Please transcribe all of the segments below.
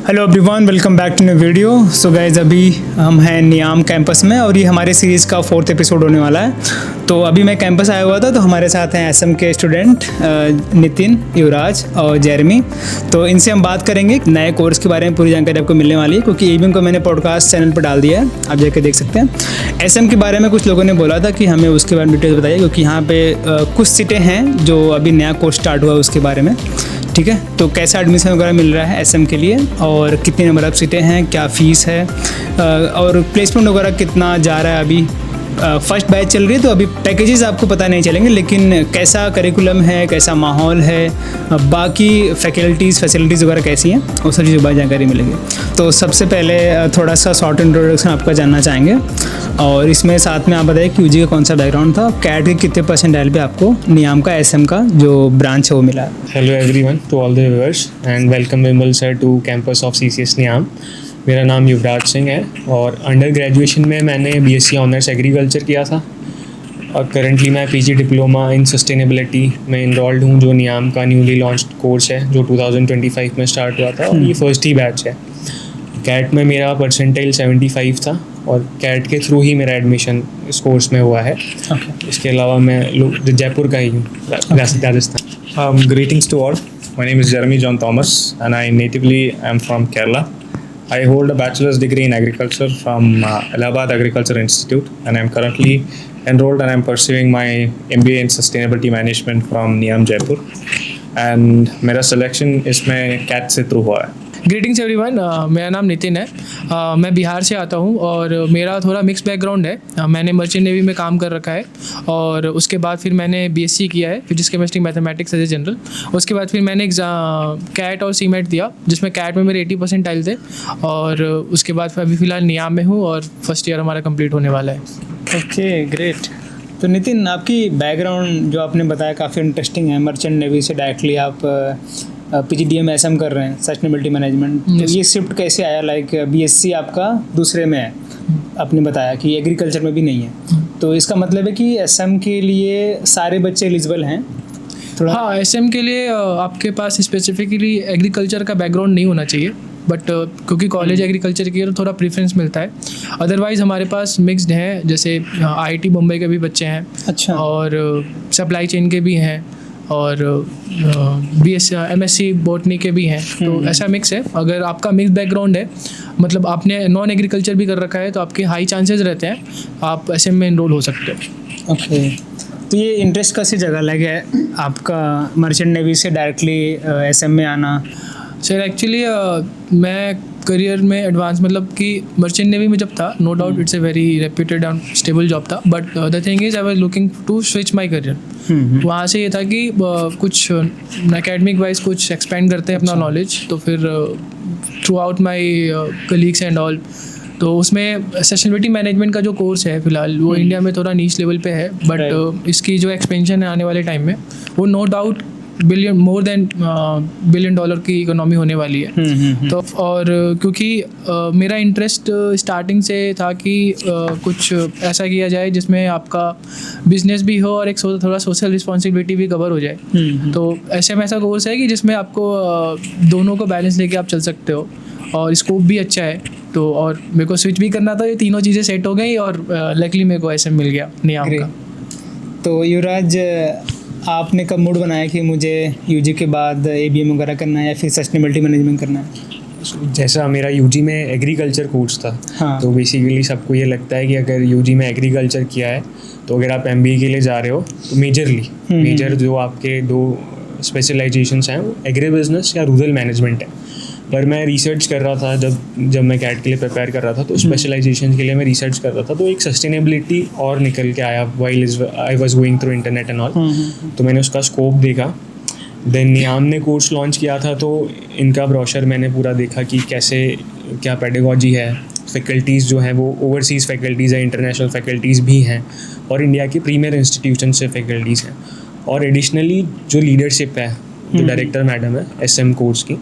Hello everyone, welcome back to new video. So guys, अभी हम हैं नियाम कैंपस में और ये हमारे सीरीज़ का 4th एपिसोड होने वाला है। तो अभी मैं कैंपस आया हुआ था, तो हमारे साथ हैं एसएम के स्टूडेंट नितिन, युवराज और जेरमी। तो इनसे हम बात करेंगे नए कोर्स के बारे में। पूरी जानकारी आपको मिलने वाली है क्योंकि एबीएम को मैंने पॉडकास्ट चैनल पर डाल दिया है, आप जाके देख सकते हैं। एसएम के बारे में कुछ लोगों ने बोला था कि हमें उसके बारे में डिटेल्स बताइए, क्योंकि यहाँ पे कुछ सीटें हैं जो अभी नया कोर्स स्टार्ट हुआ है उसके बारे में। ठीक है, तो कैसा एडमिशन वगैरह मिल रहा है एसएम के लिए और कितनी नंबर ऑफ सीटें हैं, क्या फ़ीस है और प्लेसमेंट वगैरह कितना जा रहा है। अभी फर्स्ट बैच चल रही है तो अभी पैकेजेस आपको पता नहीं चलेंगे, लेकिन कैसा करिकुलम है, कैसा माहौल है, बाकी फैसिलिटीज़ वगैरह कैसी हैं, वो सब चीज़ों की जानकारी मिलेगी। तो सबसे पहले थोड़ा सा शॉर्ट इंट्रोडक्शन आपका जानना चाहेंगे और इसमें साथ में आप बताइए कि यूजी का कौन सा बैकग्राउंड था, कैट के कितने परसेंटाइल पे आपको नियाम का एसएम का जो ब्रांच है वो मिला। Hello everyone, to all the viewers and welcome Vimal sir to campus of CCS NIAM. मेरा नाम युवराज सिंह है और अंडर ग्रेजुएशन में मैंने बीएससी ऑनर्स एग्रीकल्चर किया था और करंटली मैं पीजी डिप्लोमा इन सस्टेनेबिलिटी में इनरोल्ड हूँ, जो नियाम का न्यूली लॉन्च्ड कोर्स है जो 2025 में स्टार्ट हुआ था और ये फर्स्ट ही बैच है। कैट में मेरा परसेंटाइल 75 था और कैट के थ्रू ही मेरा एडमिशन इस कोर्स में हुआ है। इसके अलावा मैं जयपुर का ही हूँ, Rajasthan. Greetings to all. My name is Jeremy John Thomas and I natively am from Kerala. I hold a bachelor's degree in agriculture from Allahabad Agriculture Institute and I am currently enrolled and I am pursuing my MBA in Sustainability Management from NIAM Jaipur. And मेरा selection इसमें CAT से through हुआ है। Greetings everyone, मेरा नाम नितिन है। मैं बिहार से आता हूँ और मेरा थोड़ा मिक्स बैकग्राउंड है। मैंने मर्चेंट नेवी में काम कर रखा है और उसके बाद फिर मैंने बीएससी किया है physics chemistry mathematics as a general. उसके बाद फिर मैंने कैट और सीमेट दिया, जिसमें कैट में मेरे 80 परसेंटाइल थे और उसके बाद अभी फ़िलहाल नियाम में हूँ और फर्स्ट ईयर हमारा कंप्लीट होने वाला है। Okay, great. तो नितिन, आपकी बैकग्राउंड जो आपने बताया काफ़ी इंटरेस्टिंग है। मर्चेंट नेवी से डायरेक्टली आप पीजीडीएम एसएम कर रहे हैं, सस्टेनेबिलिटी मैनेजमेंट। तो ये शिफ्ट कैसे आया? लाइक बीएससी आपका दूसरे में है, आपने बताया कि एग्रीकल्चर में भी नहीं है, तो इसका मतलब है कि एसएम के लिए सारे बच्चे एलिजिबल हैं थोड़ा? हाँ, एसएम के लिए आपके पास स्पेसिफिकली एग्रीकल्चर का बैकग्राउंड नहीं होना चाहिए, बट क्योंकि कॉलेज एग्रीकल्चर की है तो थोड़ा प्रेफरेंस मिलता है। अदरवाइज़ हमारे पास मिक्स्ड हैं, जैसे आईआईटी मुंबई के भी बच्चे हैं। अच्छा। और सप्लाई चेन के भी हैं और बीएससी एमएससी बॉटनी के भी हैं। तो ऐसा मिक्स है। अगर आपका मिक्स बैकग्राउंड है, मतलब आपने नॉन एग्रीकल्चर भी कर रखा है, तो आपके हाई चांसेस रहते हैं आप एसएम में इनरोल हो सकते हो। ओके, तो ये इंटरेस्ट कैसी जगह लगे है आपका मर्चेंट नेवी से डायरेक्टली एसएम में आना? सर एक्चुअली मैं करियर में एडवांस, मतलब कि मर्चेंट नेवी में जब था, no doubt it's a very reputed and stable job था, but the thing is I was looking to switch my career. वहाँ से ये था कि कुछ एकेडमिक वाइज कुछ एक्सपेंड करते हैं अपना नॉलेज, तो फिर through out my colleagues and all, तो उसमें सस्टेनेबिलिटी मैनेजमेंट का जो कोर्स है फिलहाल वो इंडिया में थोड़ा नीच लेवल पे है, बट इसकी जो एक्सपेंशन है आने वाले टाइम में वो no doubt more than $1 billion की इकोनॉमी होने वाली है। तो और क्योंकि मेरा इंटरेस्ट स्टार्टिंग से था कि कुछ ऐसा किया जाए जिसमें आपका बिजनेस भी हो और एक थोड़ा सोशल रिस्पॉन्सिबिलिटी भी कवर हो जाए। तो ऐसा कोर्स है कि जिसमें आपको दोनों को बैलेंस लेके आप चल सकते हो और स्कोप भी अच्छा है। तो और मेरे को स्विच भी करना था, ये तीनों चीज़ें सेट हो गई और लकीली मेरे को ऐसे मिल गया नियाम का। तो युवराज, आपने कब मूड बनाया कि मुझे यूजी के बाद एबीएम वगैरह करना है या फिर सस्टेनेबिलिटी मैनेजमेंट करना है? जैसा मेरा यूजी में एग्रीकल्चर कोर्स था, हाँ। तो बेसिकली सबको ये लगता है कि अगर यूजी में एग्रीकल्चर किया है तो अगर आप एमबीए के लिए जा रहे हो तो मेजर जो आपके 2 स्पेशलाइजेशंस हैं वो एग्री बिजनेस या रूरल मैनेजमेंट है। पर मैं रिसर्च कर रहा था, जब मैं कैट के लिए प्रिपेयर कर रहा था, तो स्पेशलाइजेशन के लिए मैं रिसर्च कर रहा था, तो एक सस्टेनेबिलिटी और निकल के आया while I was going through internet and all. तो मैंने उसका स्कोप देखा। देन नियाम ने कोर्स लॉन्च किया था, तो इनका ब्रोशर मैंने पूरा देखा कि कैसे क्या पेडागॉजी है, फैकल्टीज़ जो हैं वो ओवरसीज़ फैकल्टीज़ हैं, इंटरनेशनल फैकल्टीज़ भी हैं और इंडिया की प्रीमियर इंस्टीट्यूशन से फैकल्टीज़ हैं। और एडिशनली जो लीडरशिप है, जो डायरेक्टर मैडम है एसएम कोर्स की,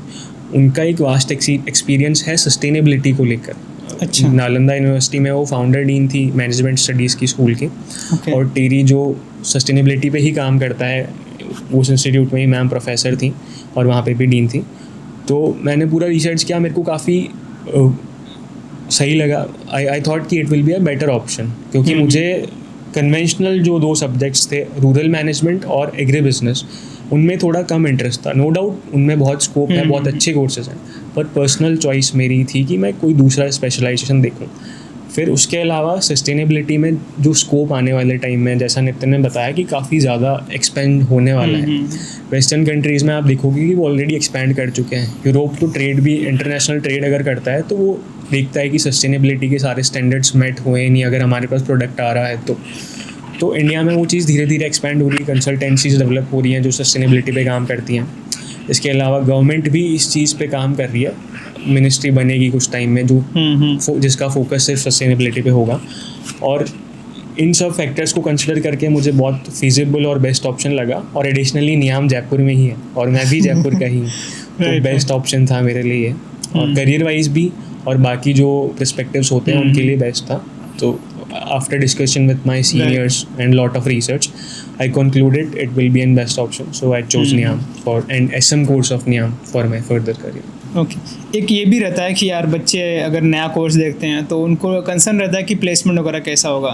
उनका एक वास्ट एक्सपीरियंस है सस्टेनेबिलिटी को लेकर। अच्छा। नालंदा यूनिवर्सिटी में वो फाउंडर डीन थी मैनेजमेंट स्टडीज़ की स्कूल की। और टेरी जो सस्टेनेबिलिटी पे ही काम करता है, उस इंस्टीट्यूट में ही मैम प्रोफेसर थी और वहाँ पे भी डीन थी। तो मैंने पूरा रिसर्च किया, मेरे को काफ़ी सही लगा. आई थॉट कि it will be a better option, क्योंकि मुझे कन्वेंशनल जो 2 सब्जेक्ट्स थे, रूरल मैनेजमेंट और एग्री बिजनेस, उनमें थोड़ा कम इंटरेस्ट था. नो डाउट उनमें बहुत स्कोप है, बहुत अच्छे कोर्सेज हैं, पर पर्सनल चॉइस मेरी थी कि मैं कोई दूसरा स्पेशलाइजेशन देखूं. फिर उसके अलावा सस्टेनेबिलिटी में जो स्कोप आने वाले टाइम में, जैसा नितिन ने बताया कि काफ़ी ज़्यादा एक्सपेंड होने वाला है. वेस्टर्न कंट्रीज़ में आप देखोगे कि वो ऑलरेडी एक्सपैंड कर चुके हैं. यूरोप तो ट्रेड भी, इंटरनेशनल ट्रेड अगर करता है तो वो देखता है कि सस्टेनेबिलिटी के सारे स्टैंडर्ड्स मेट हुए नहीं, अगर हमारे पास प्रोडक्ट आ रहा है तो इंडिया में वो चीज़ धीरे धीरे एक्सपैंड हो रही है. कंसल्टेंसीज डेवलप हो रही हैं जो सस्टेनेबिलिटी पे काम करती हैं. इसके अलावा गवर्नमेंट भी इस चीज़ पे काम कर रही है. मिनिस्ट्री बनेगी कुछ टाइम में जो जिसका फोकस सिर्फ सस्टेनेबिलिटी पे होगा. और इन सब फैक्टर्स को कंसिडर करके मुझे बहुत फिजिबल और बेस्ट ऑप्शन लगा. और एडिशनली नियाम जयपुर में ही है और मैं भी जयपुर का ही हूँ, तो बेस्ट ऑप्शन था मेरे लिए. और करियर वाइज भी और बाकी जो पर्सपेक्टिव्स होते हैं उनके लिए बेस्ट था. तो after discussion with my seniors and lot of research, I concluded it will be an best option. So I chose NIAM for an SM course of NIAM for my further career. Okay. एक ये भी रहता है कि यार बच्चे अगर नया कोर्स देखते हैं तो उनको कंसर्न रहता है कि प्लेसमेंट वगैरह कैसा होगा,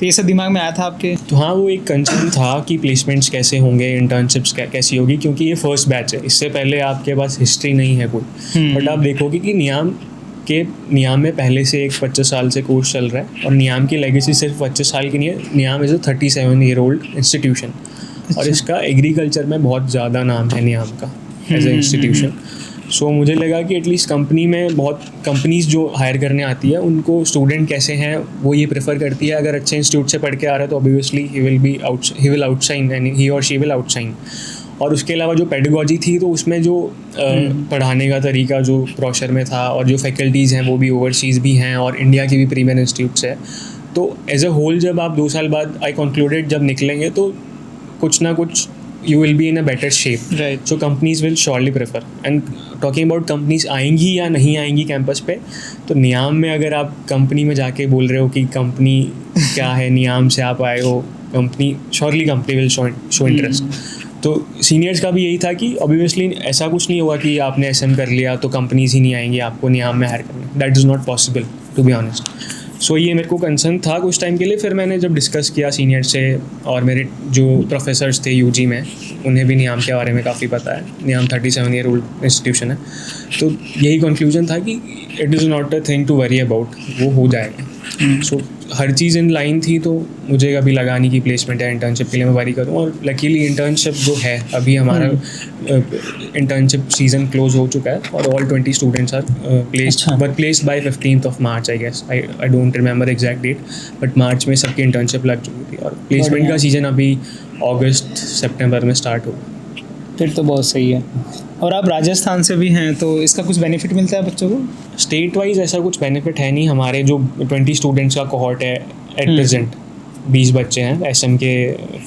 तो ये सब दिमाग में आया था आपके? तो हाँ, वो एक कंसर्न था कि प्लेसमेंट्स कैसे होंगे, इंटर्नशिप्स कैसी होगी, क्योंकि ये फर्स्ट बैच है. इससे पहले आपके पास हिस्ट्री नहीं है कोई. बट आप देखोगे कि नियाम में पहले से एक 25 साल से कोर्स चल रहा है. और नियाम की लेगेसी सिर्फ 25 साल की नहीं है. नियाम इज़ अ 37-year-old इंस्टीट्यूशन. और इसका एग्रीकल्चर में बहुत ज़्यादा नाम है नियाम का एज ए इंस्टीट्यूशन. सो मुझे लगा कि एटलीस्ट कंपनी में बहुत कंपनीज जो हायर करने आती है उनको स्टूडेंट कैसे हैं वो ये प्रेफर करती है. अगर अच्छे इंस्टीट्यूट से पढ़ के आ रहा है तो obviously he will outshine and he और शी विल आउटशाइन. और उसके अलावा जो पेडागॉजी थी तो उसमें जो पढ़ाने का तरीका जो प्रोशर में था और जो फैकल्टीज़ हैं वो भी ओवरसीज़ भी हैं और इंडिया की भी प्रीमियर इंस्टीट्यूट्स है. तो एज अ होल जब आप 2 साल बाद आई कंक्लूडेड जब निकलेंगे तो कुछ ना कुछ you will be in a better shape. Right. So companies will surely prefer. And talking about companies आएंगी या नहीं आएंगी कैंपस पे, तो नियाम में अगर आप कंपनी में जाके बोल रहे हो कि कंपनी क्या है, नियाम से आप आए हो, company surely company will show interest. तो सीनियर्स का भी यही था कि ऑब्वियसली ऐसा कुछ नहीं होगा कि आपने SM कर लिया तो कंपनीज ही नहीं आएंगी आपको नियाम में हायर करने. That is not possible to be honest. So ये मेरे को कंसर्न था कुछ टाइम के लिए. फिर मैंने जब डिस्कस किया सीनियर से और मेरे जो प्रोफेसर्स थे UG में, उन्हें भी नियाम के बारे में काफ़ी पता है. नियाम 37-year-old इंस्टीट्यूशन है. तो यही कंक्लूजन था कि it is not a thing to worry about, वो हो जाएगा. सो हर चीज़ इन लाइन थी, तो मुझे कभी लगा नहीं कि प्लेसमेंट या इंटर्नशिप के लिए मैं वरी करूँ. और लकीली इंटर्नशिप जो है अभी हमारा इंटर्नशिप सीज़न क्लोज हो चुका है और all 20 students are placed by 15th of March I guess. I don't remember exact date, but March में सबकी इंटर्नशिप लग चुकी थी और प्लेसमेंट का सीज़न अभी अगस्त सितंबर में स्टार्ट होगा. फिर तो बहुत सही है. और आप राजस्थान से भी हैं तो इसका कुछ बेनिफिट मिलता है बच्चों को? स्टेट वाइज ऐसा कुछ बेनिफिट है नहीं. हमारे जो 20 स्टूडेंट्स का कोहॉर्ट है एट प्रेजेंट 20 बच्चे हैं SM के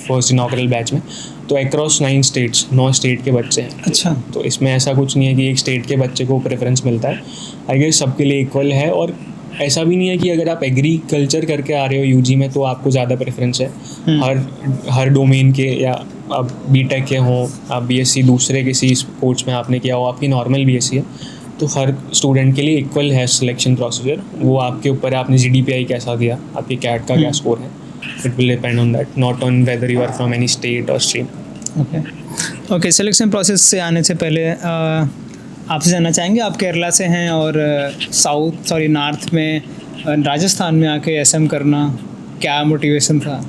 फर्स्ट इनॉग्रल बैच में. तो अक्रॉस 9 स्टेट के बच्चे हैं. अच्छा. तो इसमें ऐसा कुछ नहीं है कि एक स्टेट के बच्चे को प्रेफरेंस मिलता है. आई गेस सबके लिए इक्वल है. और ऐसा भी नहीं है कि अगर आप एग्रीकल्चर करके आ रहे हो UG में तो आपको ज़्यादा प्रेफरेंस है. हर डोमेन के, या आप BTech के हों, आप BSc दूसरे किसी कोर्स में आपने किया हो, आपकी नॉर्मल BSc है, तो हर स्टूडेंट के लिए इक्वल है सिलेक्शन प्रोसीजर. वो आपके ऊपर है, आपने GDPI कैसा दिया, आपके CAT का क्या स्कोर है. It will depend on that, not on whether you are from any state और स्ट्रीम. ओके. सिलेक्शन प्रोसेस से आने से पहले आपसे जानना चाहेंगे, आप केरला से हैं और नॉर्थ में राजस्थान में आके SM करना क्या मोटिवेशन था?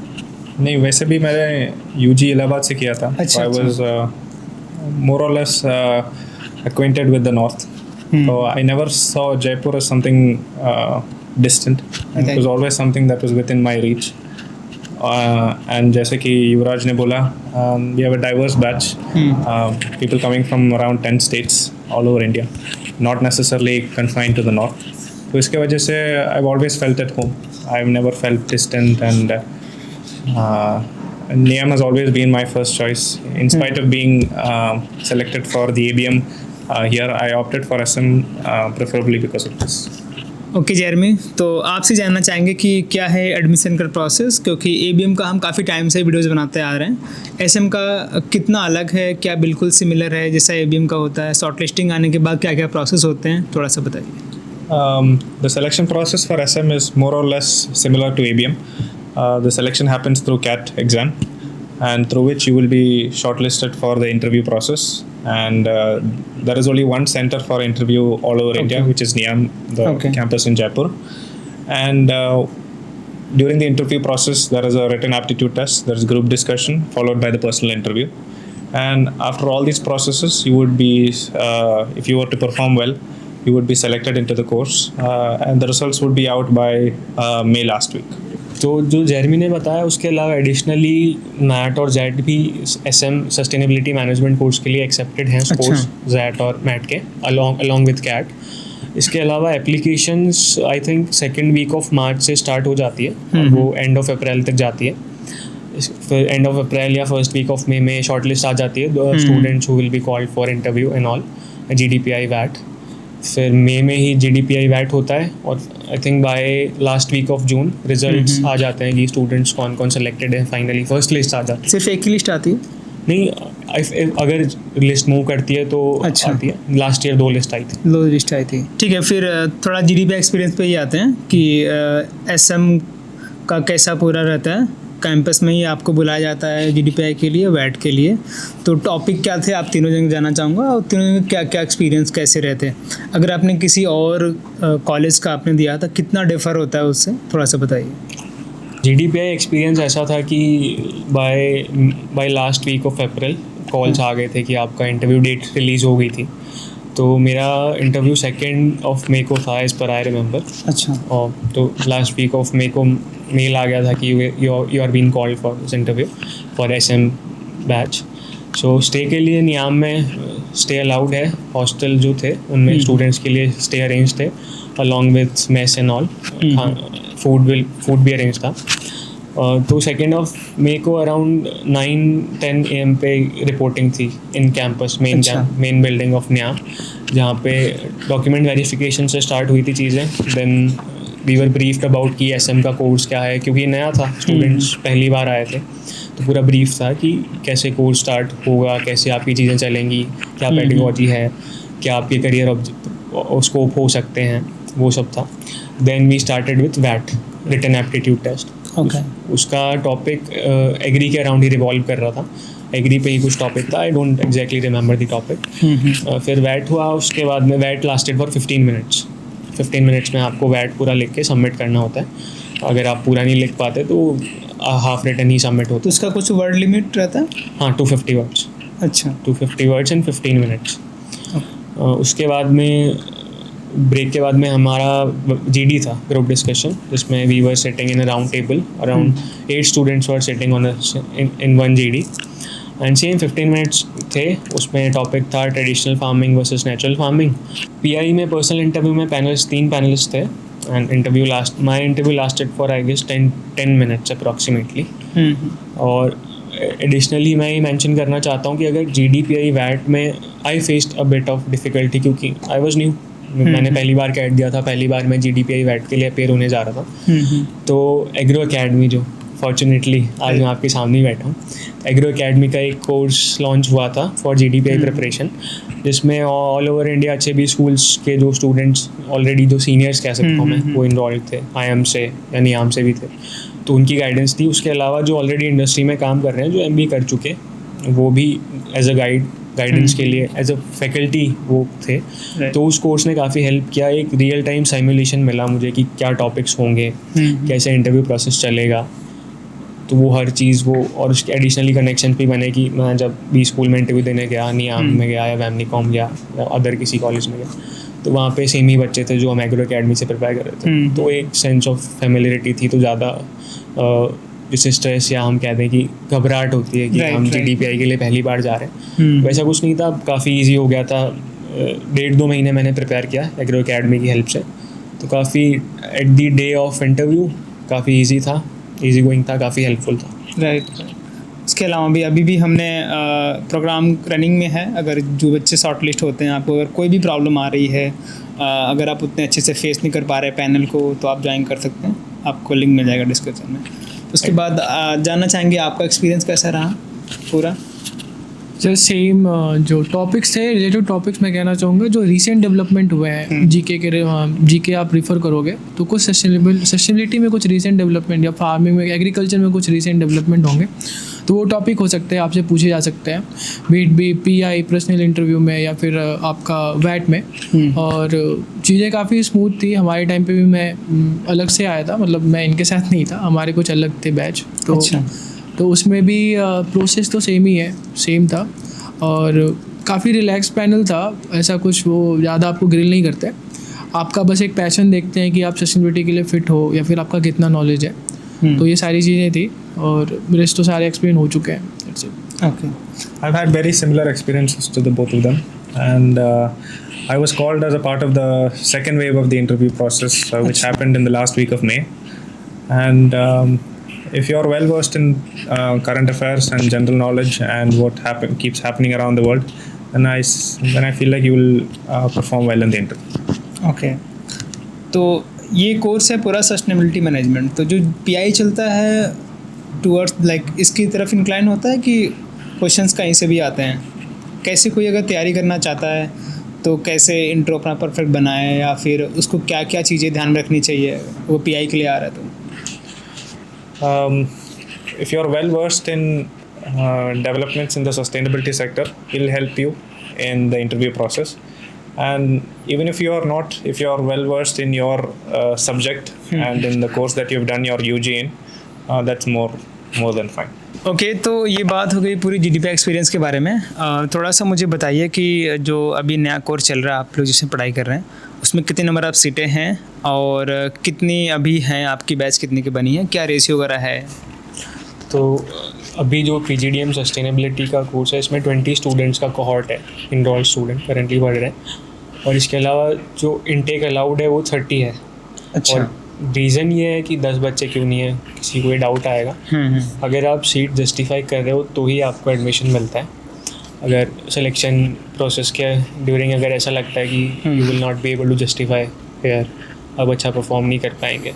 नहीं, वैसे भी मैंने UG इलाहाबाद से किया था. अच्छा. आई वाज मोर और less acquainted with the north. So I never saw Jaipur as something distant. And it was always something that was within my reach. And जैसे कि युवराज ने बोला, we have a diverse batch. People coming from around 10 states all over India, not necessarily confined to the north. तो इसके वजह से I've always felt at home. I've never felt distant, and NIAM has always been my first choice. In spite of being selected for the ABM here, I opted for SM preferably because of this. Okay Jeremy, तो आपसे जानना चाहेंगे कि क्या है admission का process, क्योंकि ABM का हम काफ़ी टाइम से वीडियोस बनाते आ रहे हैं। एसएम का कितना अलग है, क्या बिल्कुल सिमिलर है जैसा एबीएम का होता है? शॉर्ट लिस्टिंग आने के बाद क्या क्या प्रोसेस होते हैं, थोड़ा सा बताइए। The selection process for SM is more or less similar to ABM. The selection happens through CAT exam, and through which you will be shortlisted for the interview process. And there is only one center for interview all over India, which is NIAM, the campus in Jaipur. And during the interview process, there is a written aptitude test, there is group discussion, followed by the personal interview. And after all these processes, you would be, if you were to perform well, you would be selected into the course, and the results would be out by May last week. तो जो Jeremy ने बताया उसके अलावा additionally MAT और XAT भी SM sustainability management course के लिए एक्सेप्टेड हैं, स्पोर्ट्स जैट और मैट के अलॉन्ग विद कैट। इसके अलावा applications I think second week of March से स्टार्ट हो जाती है और वो एंड ऑफ अप्रैल तक जाती है। फिर एंड ऑफ अप्रैल या फर्स्ट वीक ऑफ मे में शॉर्ट लिस्ट आ जाती है, the students who will be called for interview and all, GDPI वैट। फिर मई में ही GDPI वैट होता है और I think by last week of June results आ जाते हैं कि स्टूडेंट्स कौन कौन सेलेक्टेड है। फाइनली फर्स्ट लिस्ट आ जाती है। सिर्फ एक ही लिस्ट आती है? नहीं, अगर लिस्ट मूव करती है तो आती है। लास्ट ईयर 2 लिस्ट आई थी। 2 लिस्ट आई थी, ठीक है। फिर थोड़ा GDPI एक्सपीरियंस पे ही आते हैं कि SM का कैसा पूरा रहता है। कैंपस में ही आपको बुलाया जाता है GDPI के लिए, वैट के लिए, तो टॉपिक क्या थे आप तीनों जन जानना चाहूँगा, और तीनों जन क्या क्या एक्सपीरियंस कैसे रहते हैं? अगर आपने किसी और कॉलेज का आपने दिया था, कितना डिफ़र होता है उससे, थोड़ा सा बताइए। GDPI एक्सपीरियंस ऐसा था कि by last week of April calls आ गए थे कि आपका इंटरव्यू डेट रिलीज़ हो गई थी। तो मेरा इंटरव्यू 2 ऑफ मे को था, एज पर आई रिमेंबर। अच्छा। और तो लास्ट वीक ऑफ मे को मेल आ गया था कि you are been called for this interview for SM batch. So stay के लिए नियाम में स्टे अलाउड है। हॉस्टल जो थे उनमें स्टूडेंट्स के लिए स्टे अरेंज थे along with mess and all. Food भी अरेंज था। तो 2 ऑफ मे को अराउंड 9-10 AM पे रिपोर्टिंग थी in campus, main building of NIAM, जहाँ पे डॉक्यूमेंट वेरिफिकेशन से स्टार्ट हुई थी चीज़ें। Then we were briefed about कि SM का कोर्स क्या है, क्योंकि नया था, स्टूडेंट्स पहली बार आए थे, तो पूरा ब्रीफ था कि कैसे कोर्स स्टार्ट होगा, कैसे आपकी चीज़ें चलेंगी, क्या पेडागोजी है, क्या आपके करियर स्कोप हो सकते हैं, वो सब था। देन वी स्टार्टेड विथ वैट, रिटन एप्टीट्यूड टेस्ट। उसका टॉपिक एग्री के अराउंड ही रिवॉल्व कर रहा था। एग्री पे ही कुछ टॉपिक था, I don't exactly remember the topic. फिर वैट हुआ, उसके बाद में वैट लास्टेड फॉर 15 मिनट्स। 15 मिनट्स में आपको वैट पूरा लिख के सबमिट करना होता है। अगर आप पूरा नहीं लिख पाते तो हाफ रिटन ही सबमिट होता है। तो उसका कुछ वर्ड लिमिट रहता है? हाँ, 250 वर्ड्स। अच्छा, 250 वर्ड्स इन 15 मिनट्स। उसके बाद में ब्रेक के बाद में हमारा GD था, ग्रुप डिस्कशन, जिसमें we were sitting in a round table, around 8 students were sitting on in 1 GD and same 15 minutes थे। उसमें टॉपिक था traditional farming versus natural farming. PI में पर्सनल इंटरव्यू में 3 पैनलिस्ट थे and my interview lasted for I guess 10 minutes approximately. और additionally मैं ये mention करना चाहता हूँ कि अगर GDPI वैट में I faced a bit of difficulty, क्योंकि आई वॉज न्यू, मैंने पहली बार कैट दिया था, पहली बार मैं GDPI वैट के लिए अपेयर होने जा रहा था। तो एग्रो अकेडमी, जो फॉर्चुनेटली आज मैं आपके सामने ही बैठा हूँ, एग्रो अकेडमी का एक कोर्स लॉन्च हुआ था फॉर GDPI प्रिपरेशन, जिसमें ऑल ओवर इंडिया अच्छे भी स्कूल्स के जो स्टूडेंट्स ऑलरेडी जो सीनियर्स कह सकता हूँ मैं, वो इनरोल्ड थे, IM से या नियाम से भी थे, तो उनकी गाइडेंस थी। उसके अलावा जो ऑलरेडी इंडस्ट्री में काम कर रहे हैं, जो MBA कर चुके, वो भी एज अ गाइडेंस के लिए एज अ फैकल्टी वो थे। तो उस कोर्स ने काफ़ी हेल्प किया। एक रियल टाइम सिमुलेशन मिला मुझे कि क्या टॉपिक्स होंगे, कैसे इंटरव्यू प्रोसेस चलेगा, तो वो हर चीज़ वो, और उसके एडिशनली कनेक्शन भी बने कि मैं जब भी स्कूल में इंटरव्यू देने गया, नियाम में गया या वैमनीकॉम गया या अदर किसी कॉलेज में गया, तो वहाँ पे सेम ही बच्चे थे जो हम एग्रो अकेडमी से प्रिपेयर कर रहे थे। तो एक सेंस ऑफ फैमिलियरिटी थी, तो ज़्यादा जिससे स्ट्रेस या हम कहते हैं कि घबराहट होती है कि हम GDPI के लिए पहली बार जा रहे हैं, वैसा कुछ नहीं था, काफ़ी ईजी हो गया था। 1.5-2 महीने मैंने प्रिपेयर किया एग्रो अकेडमी की हेल्प से, तो काफ़ी at the day of interview काफ़ी ईजी था, ईजी गोइंग था, काफ़ी हेल्पफुल था। राइट। इसके अलावा भी अभी भी हमने प्रोग्राम रनिंग में है। अगर जो बच्चे शॉर्ट लिस्ट होते हैं, आपको अगर कोई भी प्रॉब्लम आ रही है अगर आप उतने अच्छे से फेस नहीं कर पा रहे पैनल को तो आप ज्वाइन कर सकते हैं, आपको लिंक मिल जाएगा डिस्क्रिप्शन में। उसके बाद जानना चाहेंगे आपका एक्सपीरियंस कैसा रहा पूरा। सर सेम जो टॉपिक्स थे, रिलेटेड टॉपिक्स मैं कहना चाहूँगा जो रिसेंट डेवलपमेंट हुए हैं जीके आप रिफ़र करोगे तो कुछ सस्टेनेबिलिटी में कुछ रिसेंट डेवलपमेंट या फार्मिंग में, एग्रीकल्चर में कुछ रिसेंट डेवलपमेंट होंगे, तो वो टॉपिक हो सकते हैं आपसे पूछे जा सकते हैं, बीट बी PI पर्सनल इंटरव्यू में या फिर आपका वैट में। और चीज़ें काफ़ी स्मूथ थी। हमारे टाइम पे भी मैं अलग से आया था, मतलब मैं इनके साथ नहीं था, हमारे कुछ अलग थे बैच। तो अच्छा। तो उसमें भी प्रोसेस तो सेम था और काफ़ी रिलैक्स पैनल था। ऐसा कुछ वो ज़्यादा आपको ग्रिल नहीं करते, आपका बस एक पैशन देखते हैं कि आप सस्टेनेबिलिटी के लिए फ़िट हो या फिर आपका कितना नॉलेज है। तो ये सारी चीज़ें थी और रेस्ट तो सारे एक्सप्लेन हो चुके हैं। Okay. I've had very similar experiences to the both of them, and I was called as a part of the second wave of the interview process, which happened in the last week of May. And if you're well versed in current affairs and general knowledge and what keeps happening around the world, then I feel like you will perform well in the interview. Okay. तो ये course है पूरा sustainability management, तो जो PI चलता है towards like इसकी तरफ इंक्लाइन होता है कि क्वेश्चंस कहीं से भी आते हैं। कैसे कोई अगर तैयारी करना चाहता है तो कैसे इंट्रो अपना परफेक्ट बनाए, या फिर उसको क्या क्या चीज़ें ध्यान में रखनी चाहिए वो PI के लिए आ रहा है तो? If you're well versed in developments in the sustainability sector, it'll help you in the interview process. And even if you're well versed in your subject and in the course that you've done your UG in, that's more than fine. Okay तो ये बात हो गई पूरी GDP experience के बारे में। थोड़ा सा मुझे बताइए कि जो अभी नया कोर्स चल रहा है, आप लोग जिसमें पढ़ाई कर रहे हैं, उसमें कितने नंबर आप सीटें हैं और कितनी अभी हैं, आपकी बैच कितनी की बनी है, क्या रेशियो वगैरह है? तो अभी जो PGDM सस्टेनेबिलिटी का कोर्स है इसमें 20 स्टूडेंट्स का कोहॉर्ट है, इनरोल्ड स्टूडेंट करंटली पढ़ रहे हैं। और इसके अलावा जो इनटेक अलाउड है वो 30 है। अच्छा। और रीज़न ये है कि 10 बच्चे क्यों नहीं है, किसी को ये डाउट आएगा। अगर आप सीट जस्टिफाई कर रहे हो तो ही आपको एडमिशन मिलता है। अगर सिलेक्शन प्रोसेस के ड्यूरिंग अगर ऐसा लगता है कि you will not be able to justify here, अब अच्छा परफॉर्म नहीं कर पाएंगे,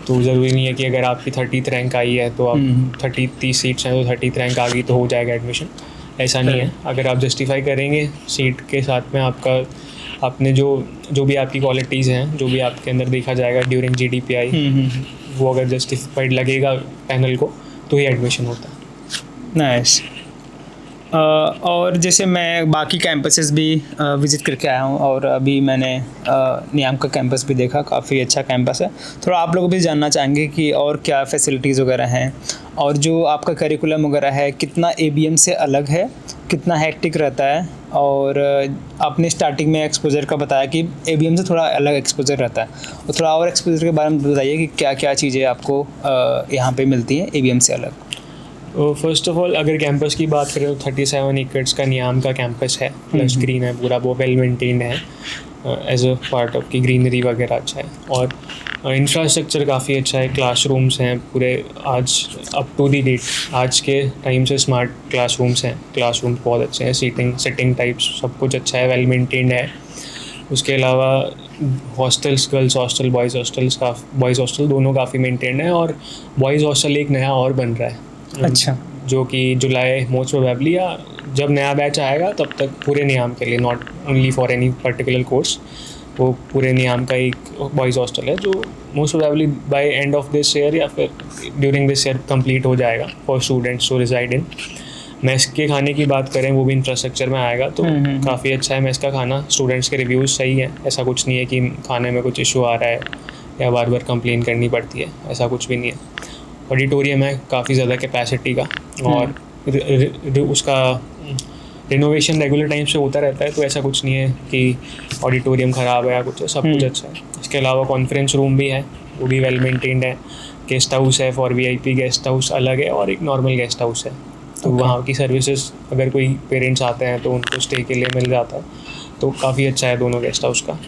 तो ज़रूरी नहीं है कि अगर आपकी 30th रैंक आई है तो आप 30 सीट्स हैं तो 30th रैंक आ गई तो हो जाएगा एडमिशन। ऐसा नहीं है। अगर आप जस्टिफाई करेंगे सीट के साथ में आपने जो भी आपकी क्वालिटीज़ हैं, जो भी आपके अंदर देखा जाएगा ड्यूरिंग GDPI, वो अगर जस्टिफाइड लगेगा पैनल को तो ही एडमिशन होता है। नाइस। और जैसे मैं बाकी कैंपसेस भी विज़िट करके आया हूँ और अभी मैंने नियाम का कैंपस भी देखा, काफ़ी अच्छा कैंपस है। थोड़ा आप लोग भी जानना चाहेंगे कि और क्या फैसिलिटीज़ वगैरह हैं और जो आपका करिकुलम वगैरह है कितना ABM से अलग है, कितना हेक्टिक रहता है। और आपने स्टार्टिंग में एक्सपोजर का बताया कि ABM से थोड़ा अलग एक्सपोजर रहता है, और थोड़ा और एक्सपोजर के बारे में बताइए कि क्या क्या चीज़ें आपको यहाँ पे मिलती हैं ABM से अलग। फर्स्ट ऑफ ऑल अगर कैंपस की बात करें तो 37 एकड़्स का नियाम का कैंपस है, प्लस ग्रीन है पूरा, वो वेल मेंटेन्ड है एज अ पार्ट ऑफ की ग्रीनरी वगैरह अच्छा है। और इंफ्रास्ट्रक्चर काफ़ी अच्छा है, क्लासरूम्स हैं पूरे आज अप टू दी डेट, आज के टाइम से स्मार्ट क्लासरूम्स हैं, क्लासरूम्स बहुत अच्छे हैं, सिटिंग टाइप्स सब कुछ अच्छा है, वेल मेंटेन्ड है। उसके अलावा hostels, girls hostel, boys hostel दोनों काफ़ी मेंटेन्ड है। और बॉयज़ हॉस्टल एक नया और बन रहा है, अच्छा, जो कि जुलाई मोस्ट प्रोबेबली या जब नया बैच आएगा तब तक पूरे नियाम के लिए, not only for any particular course, वो पूरे नियाम का एक बॉयज़ हॉस्टल है जो most probably by end of this year या फिर ड्यूरिंग दिस ईयर कंप्लीट हो जाएगा for students to reside in. Mess के खाने की बात करें वो भी इंफ्रास्ट्रक्चर में आएगा, तो काफ़ी अच्छा है मेस का खाना। स्टूडेंट्स के रिव्यूज़ सही हैं, ऐसा कुछ नहीं है कि खाने में कुछ इशू आ रहा है या बार बार कंप्लेन करनी पड़ती है, ऐसा कुछ भी नहीं है। ऑडिटोरियम है काफ़ी ज़्यादा कैपेसिटी का, और उसका रिनोवेशन रेगुलर टाइम से होता रहता है, तो ऐसा कुछ नहीं है कि ऑडिटोरियम ख़राब है या कुछ, सब कुछ अच्छा है। इसके अलावा कॉन्फ्रेंस रूम भी है, वो भी वेल मेंटेन्ड है। गेस्ट हाउस है, फॉर VIP गेस्ट हाउस अलग है और एक नॉर्मल गेस्ट हाउस है, तो वहाँ की सर्विसेज अगर कोई पेरेंट्स आते हैं तो उनको स्टे के लिए मिल जाता है, तो काफ़ी अच्छा है दोनों गेस्ट हाउस का।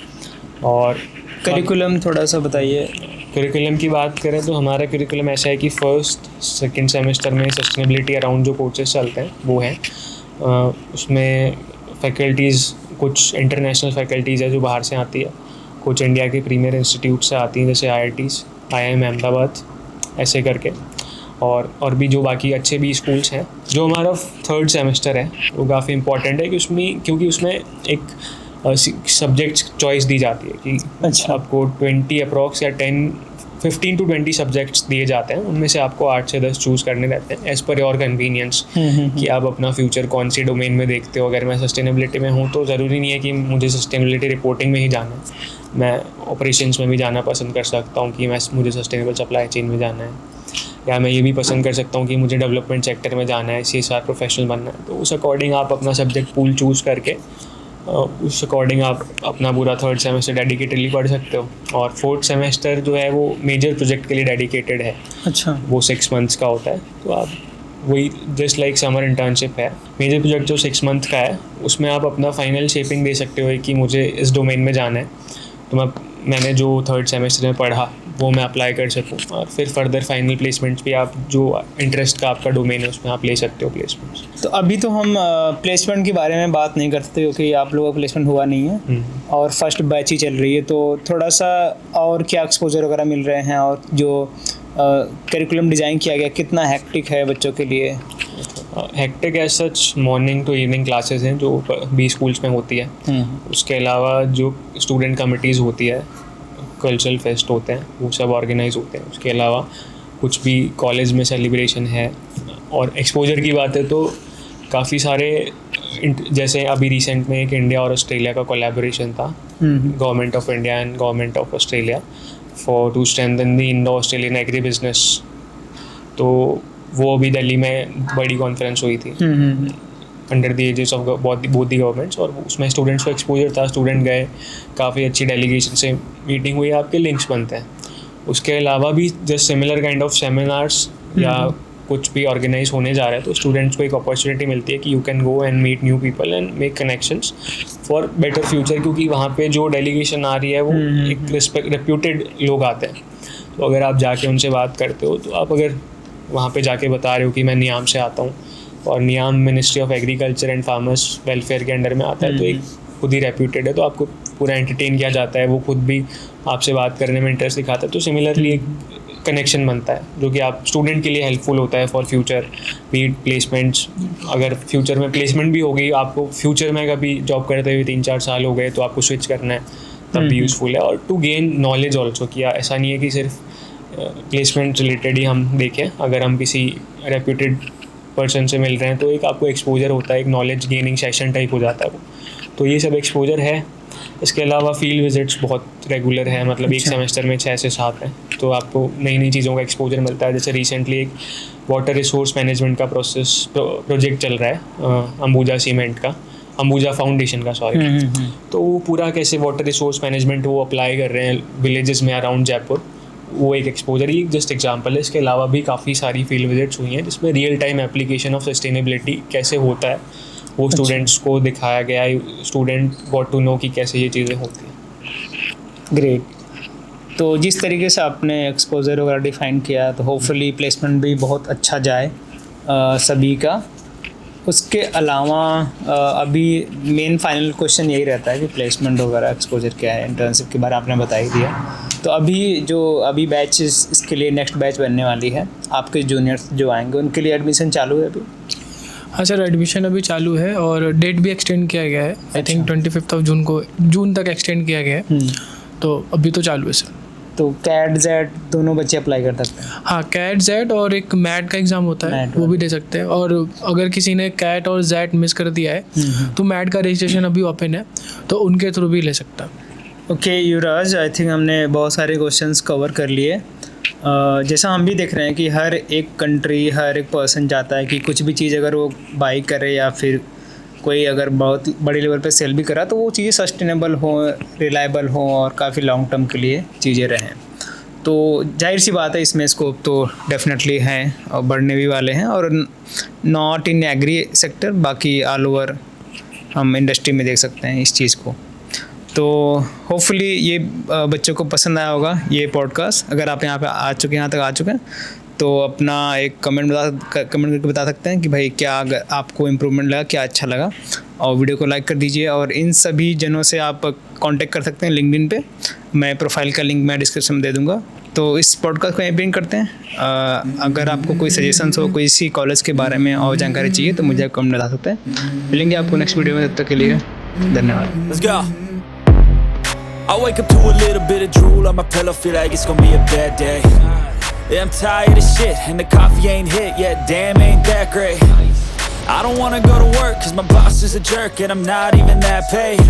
और करिकुलम थोड़ा सा बताइए। करिकुलम की बात करें तो हमारा करिकुलम ऐसा है कि फर्स्ट सेकंड सेमेस्टर में सस्टेनेबिलिटी अराउंड जो कोर्सेज चलते हैं वो हैं, उसमें फैकल्टीज़ कुछ इंटरनेशनल फैकल्टीज़ है जो बाहर से आती है, कुछ इंडिया के प्रीमियर इंस्टीट्यूट से आती हैं जैसे IITs, IIM अहमदाबाद ऐसे करके, और भी जो बाकी अच्छे भी स्कूल्स हैं। जो हमारा 3rd सेमेस्टर है वो काफ़ी इंपॉर्टेंट है क्योंकि उसमें एक सब्जेक्ट चॉइस दी जाती है कि अच्छा। आपको 20 अप्रॉक्स या 15 to 20 सब्जेक्ट्स दिए जाते हैं, उनमें से आपको 8 से 10 चूज़ करने रहते हैं एज़ पर योर कन्वीनियंस कि आप अपना फ्यूचर कौन सी डोमेन में देखते हो। अगर मैं सस्टेनेबिलिटी में हूँ तो ज़रूरी नहीं है कि मुझे सस्टेनेबिलिटी रिपोर्टिंग में ही जाना है, मैं ऑपरेशंस में भी जाना पसंद कर सकता हूँ कि मुझे सस्टेनेबल सप्लाई चेन में जाना है, या मैं ये भी पसंद कर सकता हूँ कि मुझे डेवलपमेंट सेक्टर में जाना है, CSR प्रोफेशनल बनना है। तो उस अकॉर्डिंग आप अपना सब्जेक्ट पूल चूज़ करके उस अकॉर्डिंग आप अपना पूरा 3rd सेमेस्टर डेडिकेटेडली पढ़ सकते हो। और 4th सेमेस्टर जो है वो मेजर प्रोजेक्ट के लिए डेडिकेटेड है। अच्छा। वो 6 मंथ्स का होता है, तो आप वही जस्ट लाइक समर इंटर्नशिप है। मेजर प्रोजेक्ट जो 6 मंथ का है उसमें आप अपना फाइनल शेपिंग दे सकते हो कि मुझे इस डोमेन में जाना है, तो मैंने जो 3rd सेमेस्टर में पढ़ा वो मैं अप्लाई कर सकूँ, और फिर फर्दर फाइनल प्लेसमेंट्स भी आप जो इंटरेस्ट का आपका डोमेन है उसमें आप ले सकते हो प्लेसमेंट्स। तो अभी तो हम प्लेसमेंट के बारे में बात नहीं करते क्योंकि आप लोगों का प्लेसमेंट हुआ नहीं है और फर्स्ट बैच ही चल रही है, तो थोड़ा सा और क्या एक्सपोजर वगैरह मिल रहे हैं, और जो करिकुलम डिज़ाइन किया गया कितना हेक्टिक है बच्चों के लिए? Hectic as such morning to evening classes हैं जो भी स्कूल्स में होती है। उसके अलावा जो स्टूडेंट कमिटीज़ होती है, कल्चरल फेस्ट होते हैं, वो सब ऑर्गेनाइज होते हैं। उसके अलावा कुछ भी कॉलेज में सेलिब्रेशन है। और एक्सपोजर की बात है तो काफ़ी सारे, जैसे अभी रिसेंट में एक इंडिया और ऑस्ट्रेलिया का कोलैबोरेशन था, government of India and government of Australia for to strengthen the Indo Australian agri business. तो वो अभी दिल्ली में बड़ी कॉन्फ्रेंस हुई थी under the aegis of both the governments, और उसमें स्टूडेंट्स को एक्सपोजर था, स्टूडेंट गए, काफ़ी अच्छी डेलीगेशन से मीटिंग हुई, आपके लिंक्स बनते हैं। उसके अलावा भी just similar kind of seminars या कुछ भी ऑर्गेनाइज होने जा रहा है तो स्टूडेंट्स को एक अपॉर्चुनिटी मिलती है कि you can go and meet new people and make connections for better future, क्योंकि वहाँ पे जो डेलीगेशन आ रही है वो एक रेप्यूटेड लोग आते हैं। तो अगर आप जाके उनसे बात करते हो, तो आप अगर वहाँ पे जाके बता रहे हो कि मैं नियाम से आता हूँ और NIAM ministry of agriculture and farmers welfare के अंडर में आता है, तो एक खुद ही रेप्यूटेड है, तो आपको पूरा एंटरटेन किया जाता है, वो खुद भी आपसे बात करने में इंटरेस्ट दिखाता है। तो सिमिलरली एक कनेक्शन बनता है जो कि आप स्टूडेंट के लिए हेल्पफुल होता है फॉर फ्यूचर बीट प्लेसमेंट्स। अगर फ्यूचर में प्लेसमेंट भी हो गई, आपको फ्यूचर में कभी जॉब करते हुए 3-4 साल हो गए तो आपको स्विच करना है, तब भी यूज़फुल है। और टू गेन नॉलेज ऑल्सो, कि ऐसा नहीं है कि सिर्फ प्लेसमेंट रिलेटेड ही हम देखें। अगर हम किसी रेप्यूटेड पर्सन से मिल रहे हैं तो एक आपको एक्सपोजर होता है, एक नॉलेज गेनिंग सेशन टाइप हो जाता है वो। तो ये सब एक्सपोजर है। इसके अलावा फील्ड विजिट्स बहुत रेगुलर है, मतलब एक सेमेस्टर में 6 से 7 हैं, तो आपको नई नई चीज़ों का एक्सपोजर मिलता है। जैसे रिसेंटली एक वाटर रिसोर्स मैनेजमेंट का प्रोजेक्ट चल रहा है अंबुजा सीमेंट का, अंबुजा फाउंडेशन का, सॉरी। तो वो पूरा कैसे वाटर रिसोर्स मैनेजमेंट वो अप्लाई कर रहे हैं विलेजेस में अराउंड जयपुर, वो एक एक्सपोजर ही जस्ट एग्जांपल है। इसके अलावा भी काफ़ी सारी फील्ड विजिट्स हुई हैं जिसमें real time application of sustainability कैसे होता है वो स्टूडेंट्स को दिखाया गया है। स्टूडेंट गॉट टू नो कि कैसे ये चीज़ें होती हैं। ग्रेट। तो जिस तरीके से आपने एक्सपोजर वगैरह डिफाइन किया, तो होपफुली प्लेसमेंट भी बहुत अच्छा जाए सभी का। उसके अलावा अभी मेन फाइनल क्वेश्चन यही रहता है कि प्लेसमेंट वगैरह एक्सपोजर क्या है, इंटर्नशिप के बारे में आपने बता ही दिया। तो अभी बैच इसके लिए नेक्स्ट बैच बनने वाली है, आपके जूनियर्स जो आएंगे उनके लिए एडमिशन चालू है अभी? हाँ सर, एडमिशन अभी चालू है और डेट भी एक्सटेंड किया गया है। आई थिंक 25 जून तक एक्सटेंड किया गया है, तो अभी तो चालू है सर। तो कैट जेट दोनों बच्चे अप्लाई कर सकते हैं? हाँ, कैट जेट और एक मैट का एग्ज़ाम होता है, वो भी दे सकते हैं। और अगर किसी ने कैट और जेट मिस कर दिया है तो मैट का रजिस्ट्रेशन अभी ओपन है, तो उनके थ्रू भी ले सकता है। ओके युवराज, आई थिंक हमने बहुत सारे क्वेश्चंस कवर कर लिए। जैसा हम भी देख रहे हैं कि हर एक कंट्री, हर एक पर्सन चाहता है कि कुछ भी चीज़ अगर वो बाई करे या फिर कोई अगर बहुत बड़े लेवल पे सेल भी करा तो वो चीज़ें सस्टेनेबल हो, रिलायबल हो और काफ़ी लॉन्ग टर्म के लिए चीज़ें रहें। तो जाहिर सी बात है इसमें स्कोप तो डेफिनेटली हैं और बढ़ने भी वाले हैं, और नॉट इन एग्री सेक्टर, बाकी ऑल ओवर हम इंडस्ट्री में देख सकते हैं इस चीज़ को। तो होपफुली ये बच्चों को पसंद आया होगा ये पॉडकास्ट। अगर आप यहाँ तक आ चुके हैं तो अपना एक कमेंट करके बता सकते हैं कि भाई क्या अगर आपको इम्प्रूवमेंट लगा, क्या अच्छा लगा, और वीडियो को लाइक कर दीजिए। और इन सभी जनों से आप कांटेक्ट कर सकते हैं लिंक्डइन पे, मैं प्रोफाइल का लिंक मैं डिस्क्रिप्शन में दे दूँगा। तो इस पॉडकास्ट को यहीं पे एंड करते हैं। अगर आपको कोई सजेशंस हो, कोई इसी कॉलेज के बारे में और जानकारी चाहिए तो मुझे कमेंट बता सकते हैं। मिलेंगे आपको नेक्स्ट वीडियो में, तब तक के लिए धन्यवाद। Let's go. I wake up to a little bit of drool on my pillow, feel like it's gonna be a bad day. Yeah, I'm tired of shit and the coffee ain't hit yet, damn ain't that great. I don't wanna go to work cause my boss is a jerk and I'm not even that paid.